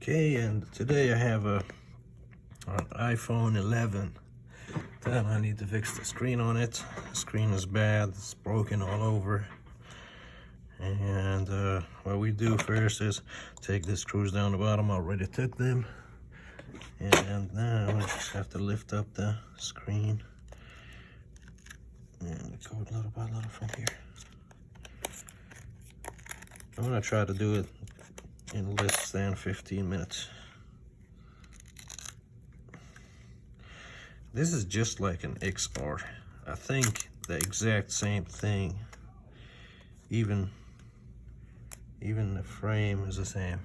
Okay, and today I have an iPhone 11 that I need to fix the screen on it. The screen is bad, it's broken all over. And what we do first is take the screws down the bottom. I already took them. And now we just have to lift up the screen. And go little by little from here. I'm gonna try to do it in less than 15 minutes. This is just like an XR. I think the exact same thing. Even the frame is the same.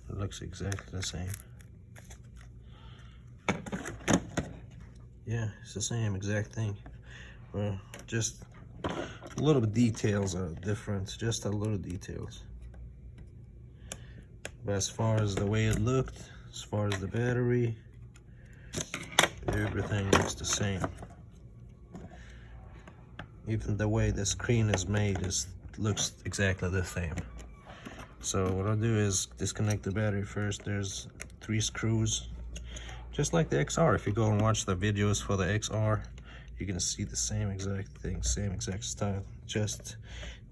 It looks exactly the same. Yeah, it's the same exact thing. Well, just a little bit details are different, just a little details. But as far as the way it looked, as far as the battery, everything looks the same. Even the way the screen is made looks exactly the same. So what I'll do is disconnect the battery first. There's 3 screws, just like the XR. If you go and watch the videos for the XR, you're gonna see the same exact thing, same exact style. Just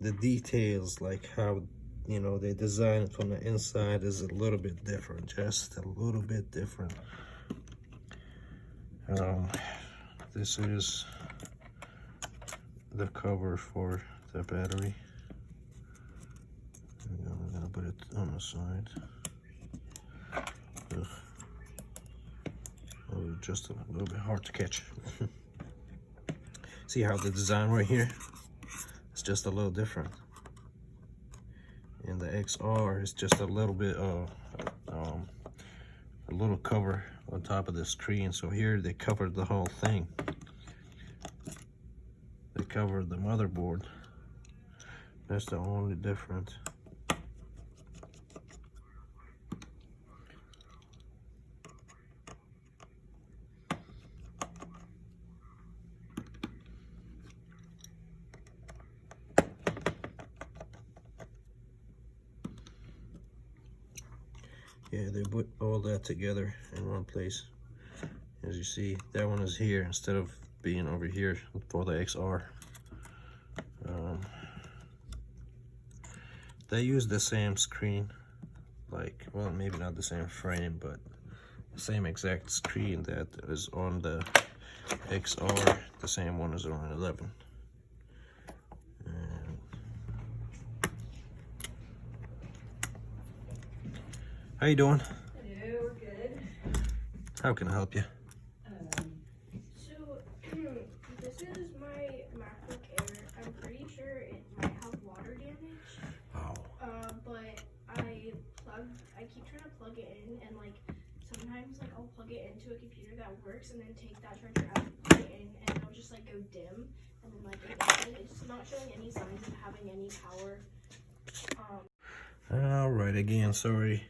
the details, like how they design it from the inside, is a little bit different, just a little bit different. This is the cover for the battery. I'm gonna put it on the side. Oh, just a little bit hard to catch. See how the design right here? It's just a little different. And the XR is just a little bit a little cover on top of the screen. So here they covered the whole thing. They covered the motherboard. That's the only difference. Yeah, they put all that together in one place. As you see, that one is here instead of being over here for the XR. They use the same screen, like, well, maybe not the same frame, but the same exact screen that is on the XR. The same one is on 11. How you doing? Hello, we're good. How can I help you? So this is my MacBook Air. I'm pretty sure it might have water damage. Oh. But I keep trying to plug it in, and like sometimes like I'll plug it into a computer that works, and then take that charger out, plug it in, and it'll just like go dim, and then like it's not showing any signs of having any power. All right, again, sorry.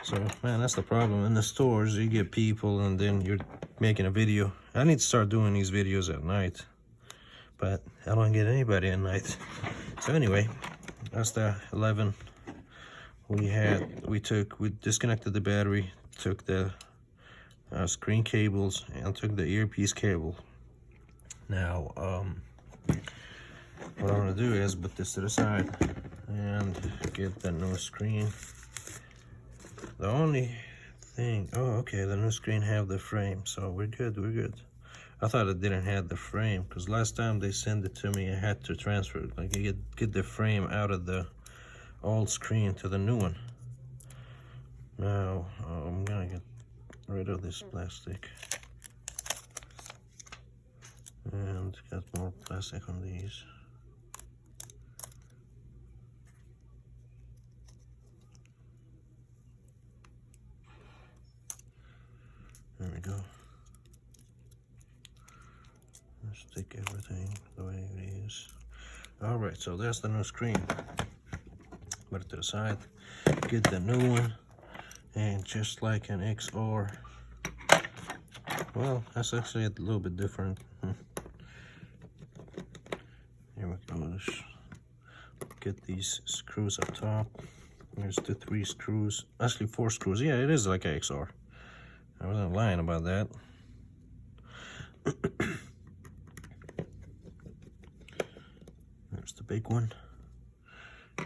So, man, that's the problem. In the stores, you get people and then you're making a video. I need to start doing these videos at night, but I don't get anybody at night. So anyway, that's the 11. We disconnected the battery, took the screen cables, and took the earpiece cable. Now, what I'm gonna do is put this to the side and get the new screen. The only thing, oh, okay, the new screen have the frame, so we're good. I thought it didn't have the frame, because last time they sent it to me, I had to transfer it, like get the frame out of the old screen to the new one. Now, I'm gonna get rid of this plastic. And get more plastic on these. There we go. Let's take everything the way it is. All right, so that's the new screen. Put it to the side. Get the new one, and just like an XR. Well, that's actually a little bit different. Here we go. Let's get these screws up top. There's the 3 screws, actually 4 screws. Yeah, it is like a XR. I wasn't lying about that. There's the big one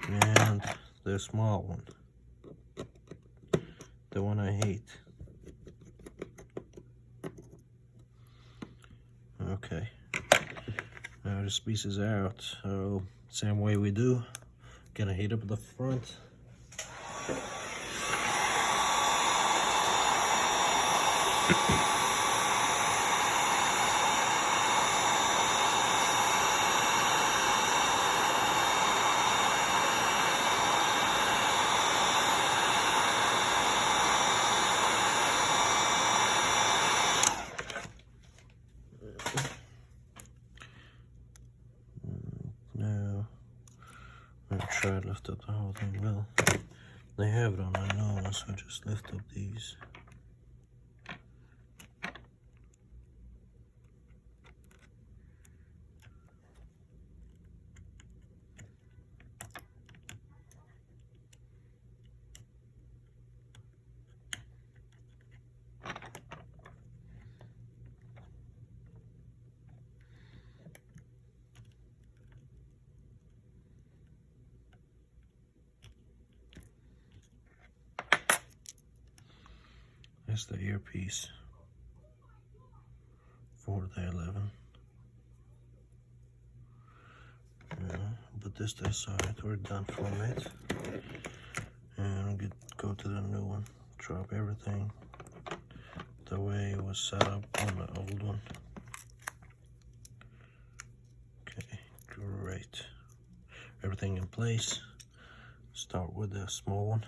and the small one, the one I hate. Okay, now this piece is out, so same way we do. Gonna heat up the front. Now, I'm gonna try to lift up the whole thing. Well, they have it on my nose, so just lift up these. That's the earpiece for the 11. Put this to the side. We're done from it, and we'll go to the new one. Drop everything the way it was set up on the old one. Okay, great. Everything in place. Start with the small one.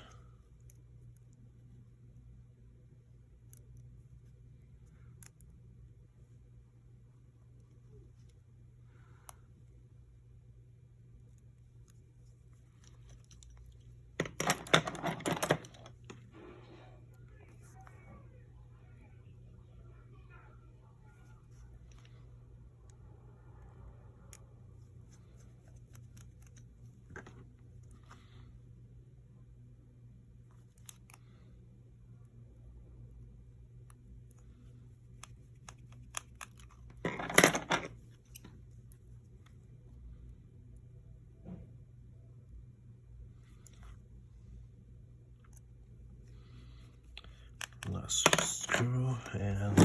Last screw and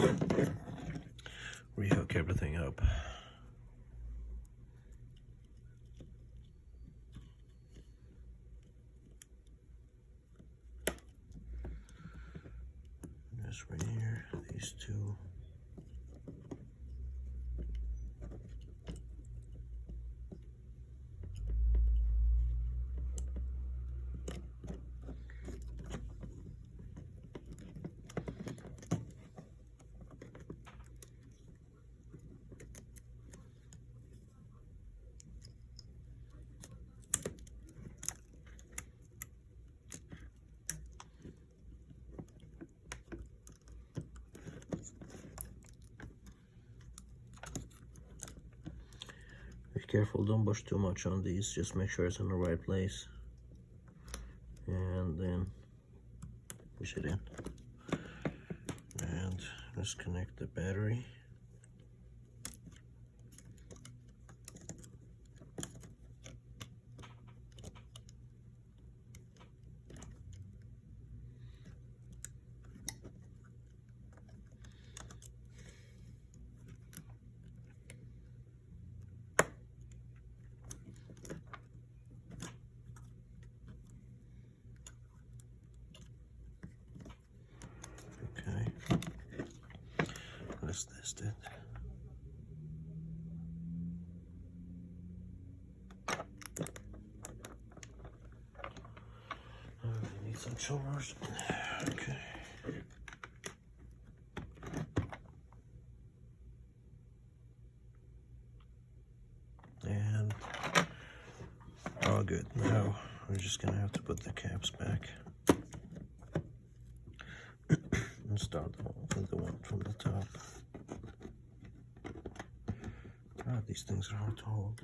rehook everything up. Just right here, these two. Be careful, don't push too much on these, just make sure it's in the right place. And then push it in. And disconnect the battery. Let's test it. We need some shoulders. Okay. And all good. Now we're just gonna have to put the caps back. And start with the one from the top. These things are hard to hold.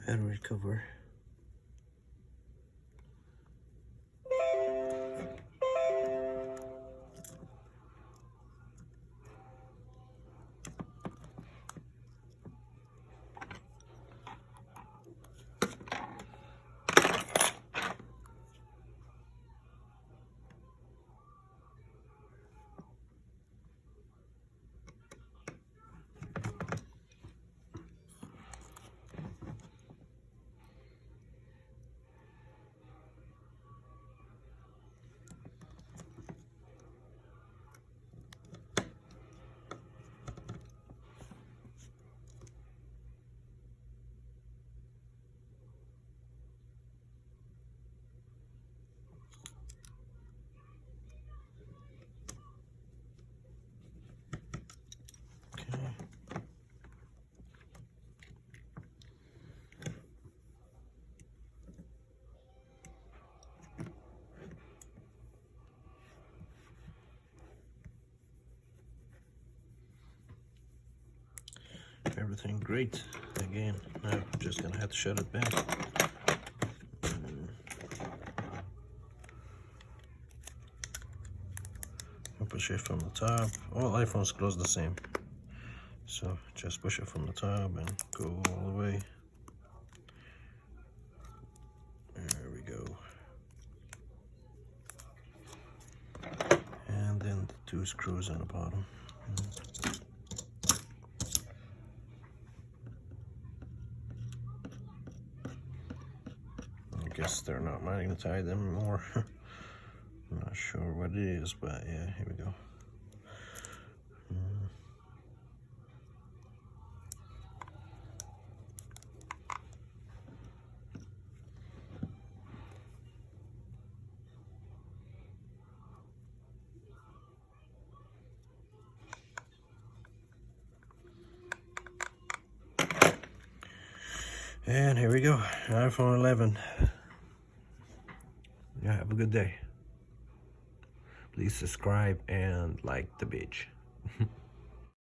battery cover. Everything great. Again, now I'm just gonna have to shut it back. Push it from the top. All iPhones close the same, so just push it from the top and go all the way. There we go. And then the 2 screws on the bottom. I guess they're not magnetized anymore. I'm not sure what it is, but yeah, here we go. And here we go, iPhone 11. Yeah, have a good day. Please subscribe and like the page.